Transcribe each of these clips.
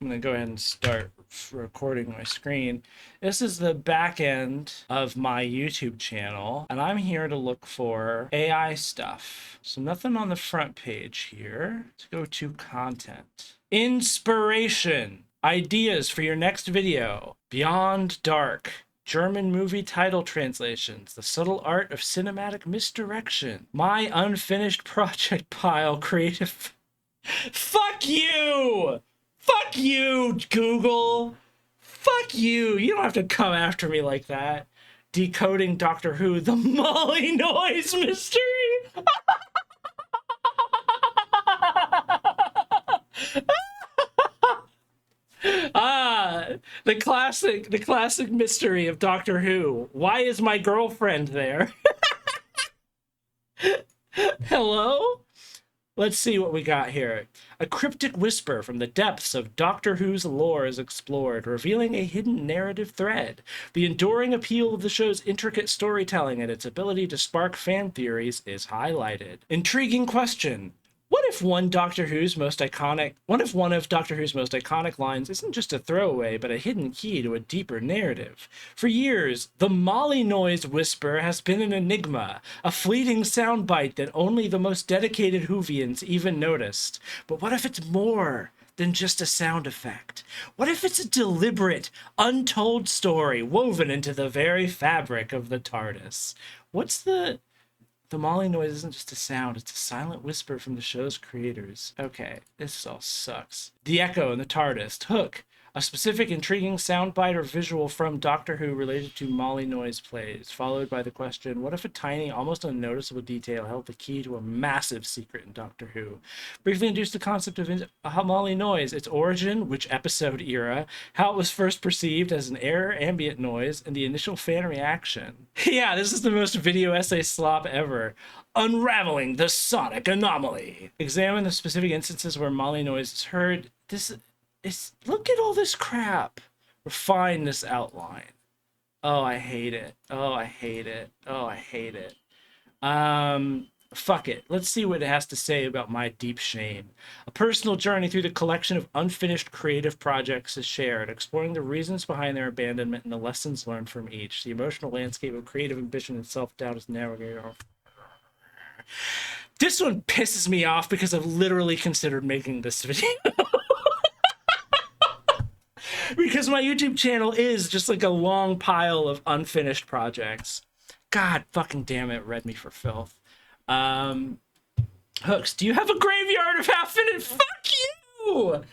I'm gonna go ahead and start recording my screen. This is the back end of my YouTube channel, and I'm here to look for AI stuff. So nothing on the front page here. Let's go to content. Inspiration. Ideas for your next video. Beyond Dark. German movie title translations. The subtle art of cinematic misdirection. My unfinished project pile creative. Fuck you! Fuck you, Google. Fuck you. You don't have to come after me like that. Decoding Doctor Who, the Molly Noise mystery. The classic mystery of Doctor Who. Why is my girlfriend there? Hello? Let's see what we got here. A cryptic whisper from the depths of Doctor Who's lore is explored, revealing a hidden narrative thread. The enduring appeal of the show's intricate storytelling and its ability to spark fan theories is highlighted. Intriguing question. What if one of Doctor Who's most iconic lines isn't just a throwaway, but a hidden key to a deeper narrative? For years, the Molly Noise whisper has been an enigma, a fleeting soundbite that only the most dedicated Whovians even noticed. But what if it's more than just a sound effect? What if it's a deliberate, untold story woven into the very fabric of the TARDIS? The Molly noise isn't just a sound, it's a silent whisper from the show's creators. Okay, this all sucks. The Echo and the TARDIS. Hook. A specific intriguing soundbite or visual from Doctor Who related to Molly noise plays, followed by the question, what if a tiny, almost unnoticeable detail held the key to a massive secret in Doctor Who? Briefly introduce the concept of Molly noise, its origin, which episode era, how it was first perceived as an air ambient noise, and the initial fan reaction. Yeah, this is the most video essay slop ever. Unraveling the sonic anomaly. Examine the specific instances where Molly noise is heard. Look at all this crap. Refine this outline. Oh, I hate it. Oh, I hate it. Oh, I hate it. Fuck it. Let's see what it has to say about my deep shame. A personal journey through the collection of unfinished creative projects is shared, exploring the reasons behind their abandonment and the lessons learned from each. The emotional landscape of creative ambition and self-doubt is navigated. This one pisses me off because I've literally considered making this video. Because my YouTube channel is just like a long pile of unfinished projects. God fucking damn it, read me for filth. Hooks, do you have a graveyard of half-finished? Fuck you!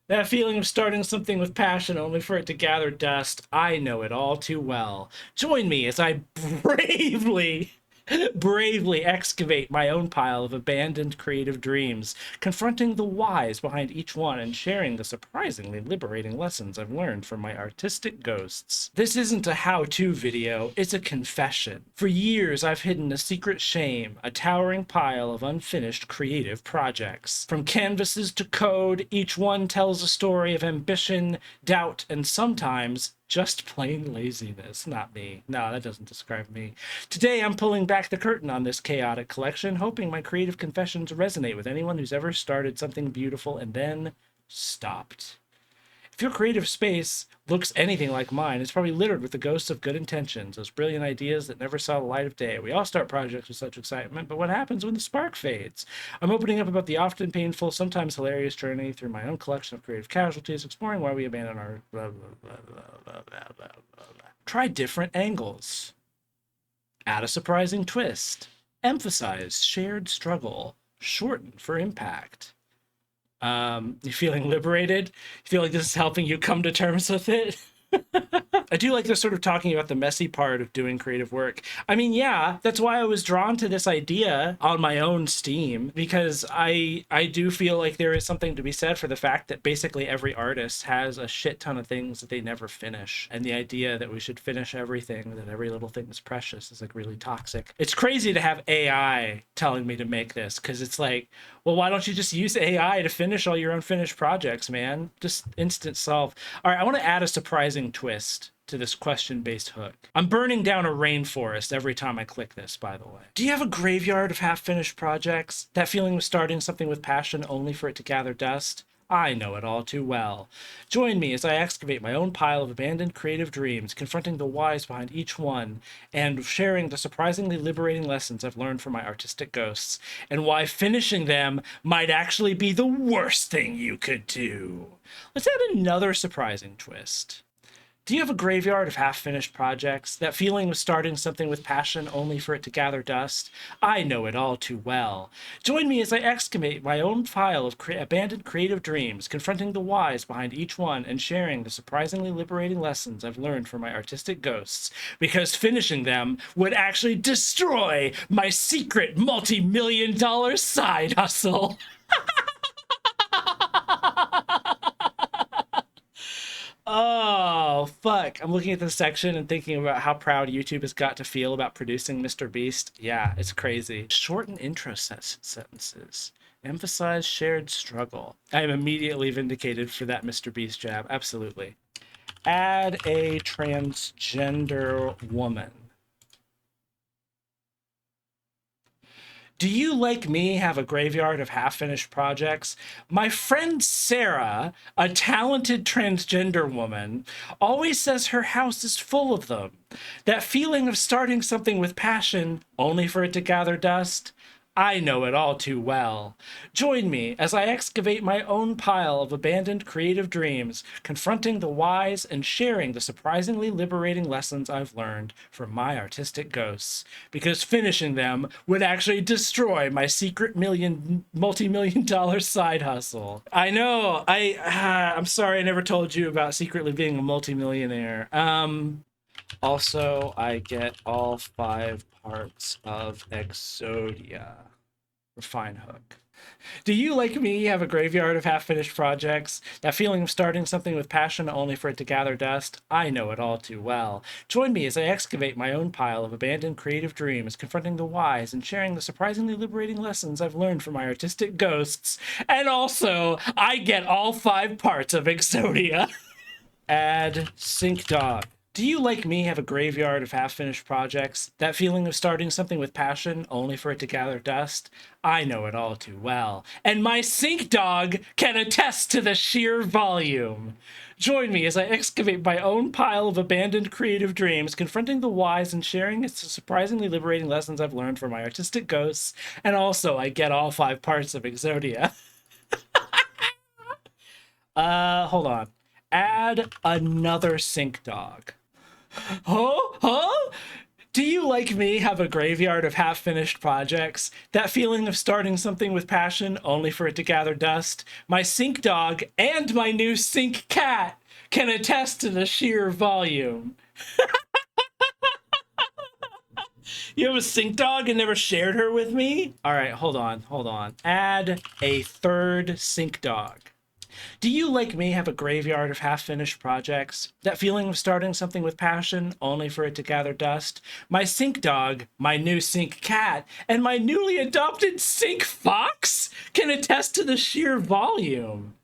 That feeling of starting something with passion only for it to gather dust. I know it all too well. Join me as I bravely excavate my own pile of abandoned creative dreams, confronting the whys behind each one and sharing the surprisingly liberating lessons I've learned from my artistic ghosts. This isn't a how-to video, it's a confession. For years, I've hidden a secret shame, a towering pile of unfinished creative projects. From canvases to code, each one tells a story of ambition, doubt, and sometimes just plain laziness. Not me. No, that doesn't describe me. Today, I'm pulling back the curtain on this chaotic collection, hoping my creative confessions resonate with anyone who's ever started something beautiful and then stopped. If your creative space looks anything like mine, it's probably littered with the ghosts of good intentions, those brilliant ideas that never saw the light of day. We all start projects with such excitement, but what happens when the spark fades? I'm opening up about the often painful, sometimes hilarious journey through my own collection of creative casualties, exploring why we abandon our blah, blah, blah, blah, blah, blah, blah, blah, blah. Try different angles. Add a surprising twist. Emphasize shared struggle. Shorten for impact. You feeling liberated? You feel like this is helping you come to terms with it? I do like this sort of talking about the messy part of doing creative work. I mean, yeah, that's why I was drawn to this idea on my own Steam, because I do feel like there is something to be said for the fact that basically every artist has a shit ton of things that they never finish. And the idea that we should finish everything, that every little thing is precious, is like really toxic. It's crazy to have AI telling me to make this, because it's like, well, why don't you just use AI to finish all your unfinished projects, man? Just instant solve. All right, I want to add a surprising twist to this question-based hook. I'm burning down a rainforest every time I click this, by the way. Do you have a graveyard of half-finished projects? That feeling of starting something with passion only for it to gather dust? I know it all too well. Join me as I excavate my own pile of abandoned creative dreams, confronting the whys behind each one, and sharing the surprisingly liberating lessons I've learned from my artistic ghosts, and why finishing them might actually be the worst thing you could do. Let's add another surprising twist. Do you have a graveyard of half-finished projects? That feeling of starting something with passion only for it to gather dust? I know it all too well. Join me as I excavate my own pile of abandoned creative dreams, confronting the whys behind each one and sharing the surprisingly liberating lessons I've learned from my artistic ghosts, because finishing them would actually destroy my secret multi-million-dollar side hustle. Oh, fuck. I'm looking at this section and thinking about how proud YouTube has got to feel about producing Mr. Beast. Yeah, it's crazy. Shorten intro sentences. Emphasize shared struggle. I am immediately vindicated for that Mr. Beast jab. Absolutely. Add a transgender woman. Do you, like me, have a graveyard of half-finished projects? My friend Sarah, a talented transgender woman, always says her house is full of them. That feeling of starting something with passion, only for it to gather dust? I know it all too well. Join me as I excavate my own pile of abandoned creative dreams, confronting the whys and sharing the surprisingly liberating lessons I've learned from my artistic ghosts, because finishing them would actually destroy my secret multi-million-dollar side hustle. I know, I'm sorry I never told you about secretly being a multimillionaire. Also, I get all 5 parts of Exodia. Refine hook. Do you, like me, have a graveyard of half-finished projects? That feeling of starting something with passion only for it to gather dust? I know it all too well. Join me as I excavate my own pile of abandoned creative dreams, confronting the whys and sharing the surprisingly liberating lessons I've learned from my artistic ghosts. And also, I get all 5 parts of Exodia. Add Sinkdog. Do you, like me, have a graveyard of half-finished projects? That feeling of starting something with passion only for it to gather dust? I know it all too well. And my Sinkdog can attest to the sheer volume. Join me as I excavate my own pile of abandoned creative dreams, confronting the whys and sharing the surprisingly liberating lessons I've learned from my artistic ghosts. And also, I get all 5 parts of Exodia. Hold on. Add another Sinkdog. Huh? Do you, like me, have a graveyard of half-finished projects? That feeling of starting something with passion only for it to gather dust? My Sinkdog and my new Sink cat can attest to the sheer volume. You have a Sinkdog and never shared her with me? All right, hold on. Add a third Sinkdog. Do you, like me, have a graveyard of half-finished projects? That feeling of starting something with passion, only for it to gather dust? My Sinkdog, my new Sink cat, and my newly adopted Sink fox can attest to the sheer volume.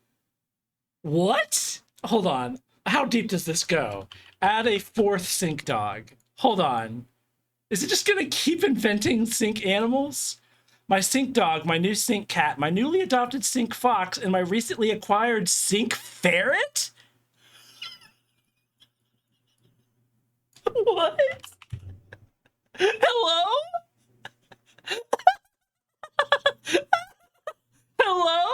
What? Hold on. How deep does this go? Add a 4th Sinkdog. Hold on. Is it just gonna keep inventing Sink animals? My Sinkdog, my new Sink cat, my newly adopted Sink fox, and my recently acquired Sink ferret? What? Hello? Hello?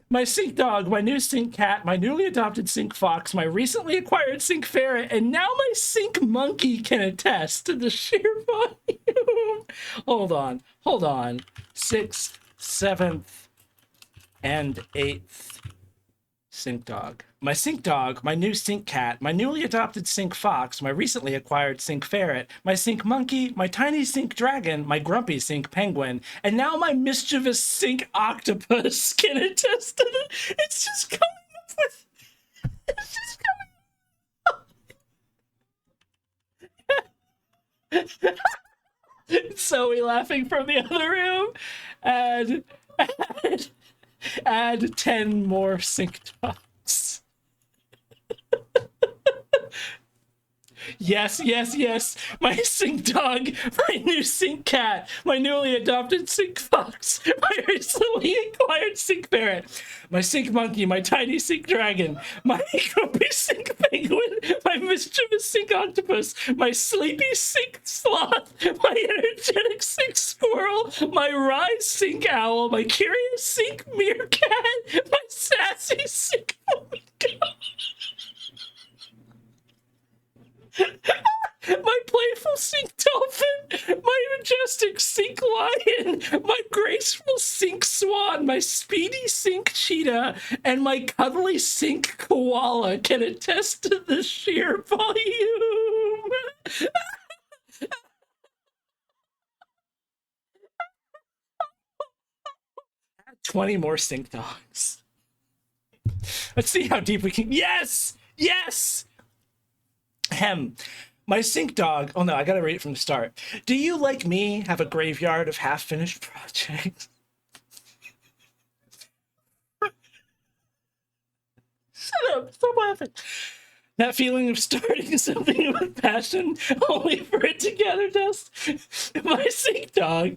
My Sinkdog, my new Sink cat, my newly adopted Sink fox, my recently acquired Sink ferret, and now my Sink monkey can attest to the sheer volume. Hold on. 6th, 7th, and 8th Sinkdog. My Sinkdog, my new Sink cat, my newly adopted Sink fox, my recently acquired Sink ferret, my Sink monkey, my tiny Sink dragon, my grumpy Sink penguin, and now my mischievous Sink octopus can attest to the... It's just coming up with... It's just coming up. Zoe laughing from the other room. Add 10 more Sinkdogs. Yes, yes, yes. My sink dog, my new sink cat, my newly adopted sink fox, my recently acquired sink ferret, my sink monkey, my tiny sink dragon, my grumpy sink penguin, my mischievous sink octopus, my sleepy sink sloth, my energetic sink squirrel, my wry sink owl, my curious sink meerkat, my sassy sink flamingo, my playful sink dolphin, my majestic sink lion, my graceful sink swan, my speedy sink cheetah, and my cuddly sink koala can attest to the sheer volume. 20 more sink dogs. Let's see how deep we can. Yes! Yes! Hem. My sink dog. Oh no, I gotta read it from the start. Do you, like me, have a graveyard of half-finished projects? Shut up! Stop laughing. That feeling of starting something with passion, only for it to gather dust. My sink dog,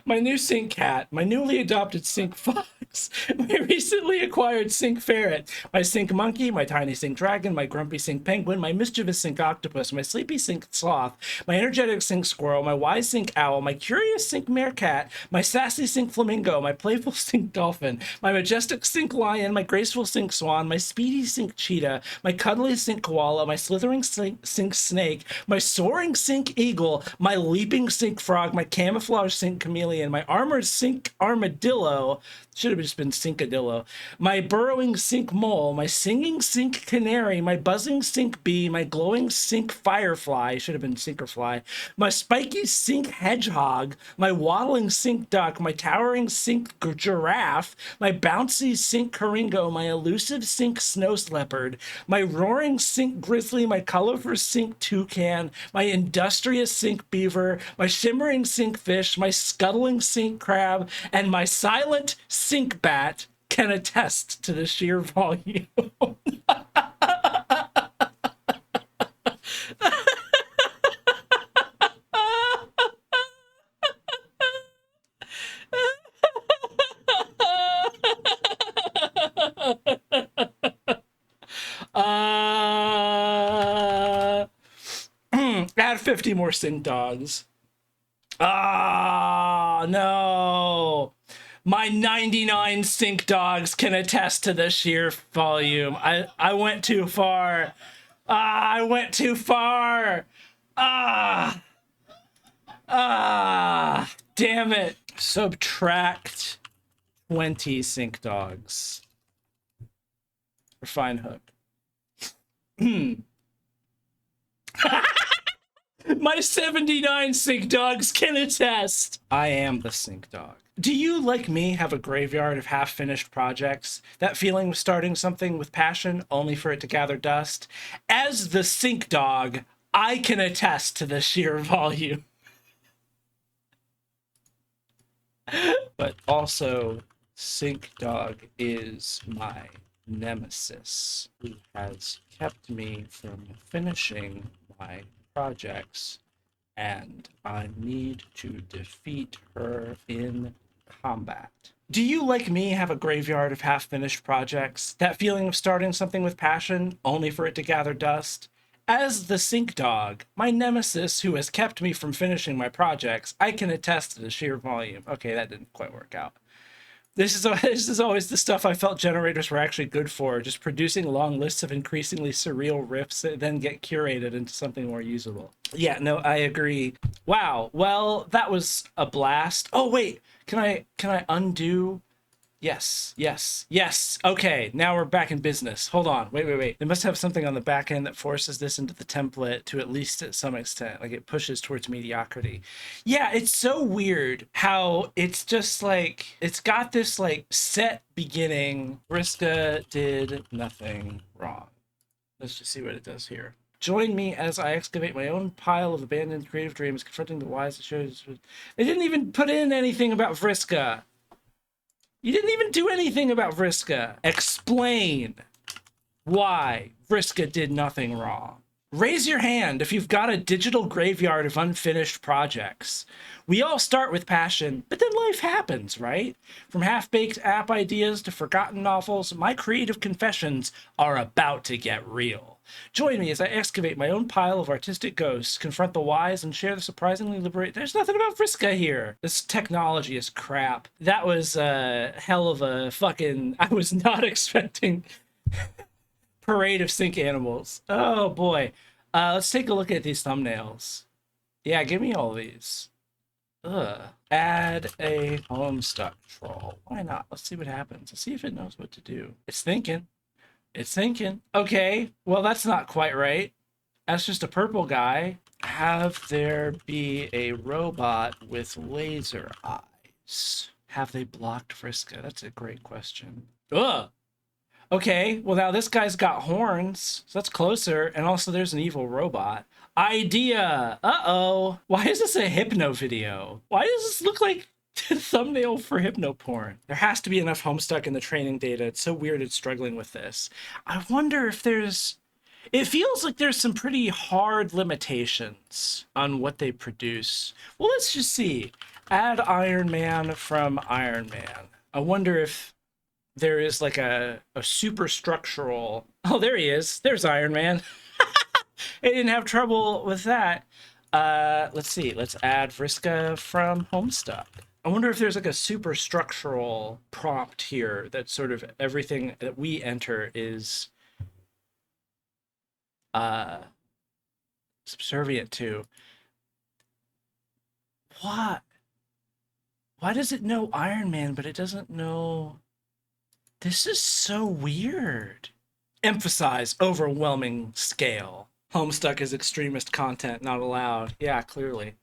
my new sink cat, my newly adopted sink fox, my recently acquired sink ferret, my sink monkey, my tiny sink dragon, my grumpy sink penguin, my mischievous sink octopus, my sleepy sink sloth, my energetic sink squirrel, my wise sink owl, my curious sink meerkat, my sassy sink flamingo, my playful sink dolphin, my majestic sink lion, my graceful sink swan, my speedy sink cheetah, my cuddly sink koala, my slithering sink snake, my soaring sink eagle, my leaping sink frog, my camouflage sink chameleon, my armored sink armadillo, should have just been sinkadillo, my burrowing sink mole, my singing sink canary, my buzzing sink bee, my glowing sink firefly, should have been sinkerfly, my spiky sink hedgehog, my waddling sink duck, my towering sink giraffe, my bouncy sink coringo, my elusive sink snow leopard, my roaring sink grizzly, my colorful sink toucan, my industrious sink beaver, my shimmering sink fish, my scuttling sink crab, and my silent sink bat can attest to the sheer volume. Add 50 more sink dogs. Ah, no. My 99 sink dogs can attest to the sheer volume. I went too far. I went too far. Ah. Damn it. Subtract 20 sink dogs. Refine hook. My 79 sink dogs can attest. I am the sink dog. Do you, like me, have a graveyard of half-finished projects? That feeling of starting something with passion, only for it to gather dust? As the sink dog, I can attest to the sheer volume. But also, sink dog is my nemesis, who has kept me from finishing my projects, and I need to defeat her in combat. Do you, like me, have a graveyard of half-finished projects? That feeling of starting something with passion, only for it to gather dust? As the sink dog, my nemesis who has kept me from finishing my projects, I can attest to the sheer volume. Okay, that didn't quite work out. This is always the stuff I felt generators were actually good for, just producing long lists of increasingly surreal riffs that then get curated into something more usable. Yeah, no, I agree. Wow, well, that was a blast. Oh, wait, can I undo? Yes, yes, yes. Okay, now we're back in business. Hold on, wait. They must have something on the back end that forces this into the template to at least at some extent, like it pushes towards mediocrity. Yeah, it's so weird how it's just like, it's got this like set beginning. Vriska did nothing wrong. Let's just see what it does here. Join me as I excavate my own pile of abandoned creative dreams, confronting the wise that shows. They didn't even put in anything about Vriska. You didn't even do anything about Vriska. Explain why Vriska did nothing wrong. Raise your hand if you've got a digital graveyard of unfinished projects. We all start with passion, but then life happens, right? From half-baked app ideas to forgotten novels, my creative confessions are about to get real. Join me as I excavate my own pile of artistic ghosts, confront the whys, and share the surprisingly liberating... There's nothing about Vriska here. This technology is crap. That was a hell of a fucking... I was not expecting... parade of sink animals. Oh boy. Let's take a look at these thumbnails. Yeah, give me all these. Ugh. Add a homestuck troll. Why not? Let's see what happens. Let's see if it knows what to do. It's thinking. It's thinking. Okay, well that's not quite right. That's just a purple guy. Have there be a robot with laser eyes? Have they blocked Vriska? That's a great question. Ugh. Okay, well now this guy's got horns, so that's closer, and also there's an evil robot. Idea! Uh-oh! Why is this a hypno video? Why does this look like the thumbnail for hypno porn? There has to be enough Homestuck in the training data. It's so weird it's struggling with this. I wonder if there's... It feels like there's some pretty hard limitations on what they produce. Well, let's just see. Add Iron Man from Iron Man. I wonder if there is like a super structural... Oh, there he is. There's Iron Man. I didn't have trouble with that. Let's see. Let's add Vriska from Homestuck. I wonder if there's like a super structural prompt here that sort of everything that we enter is subservient to. What? Why does it know Iron Man, but it doesn't know... This is so weird. Emphasize overwhelming scale. Homestuck is extremist content, not allowed. Yeah, clearly.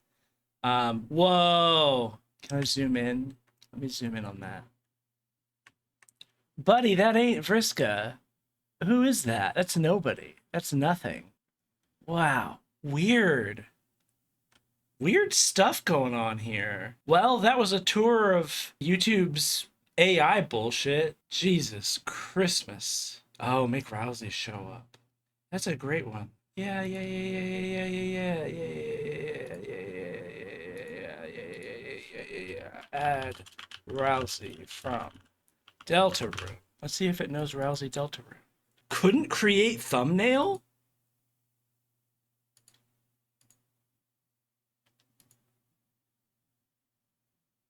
Whoa. Can I zoom in? Let me zoom in on that. Buddy, that ain't Vriska. Who is that? That's nobody. That's nothing. Wow. Weird. Weird stuff going on here. Well, that was a tour of YouTube's AI bullshit. Jesus Christmas. Oh, make Rousey show up. That's a great one. Yeah. Add Rousey from Delta Room. Let's see if it knows Rousey Delta Room. Couldn't create thumbnail?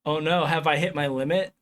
Oh no, have I hit my limit?